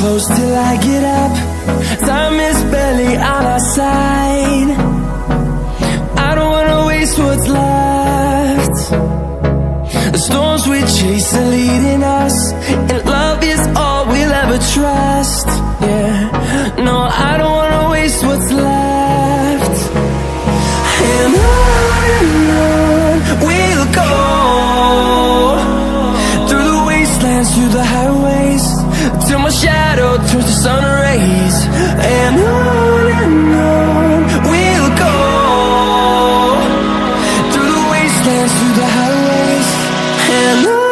close till I get up. Time is barely on our side. I don't wanna waste what's left. The storms we chase are leading us, and love is all we'll ever trust. Yeah, no, I don't wanna waste what's left. And on we'll go, through the wastelands, through the highways, till my shadow turns to sun rays. And on we'll go, through the wastelands, through the highways, and on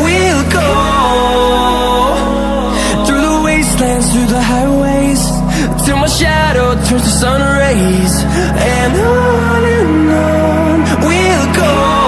we'll go. Through the highways, till my shadow turns to sun rays. And on we'll go.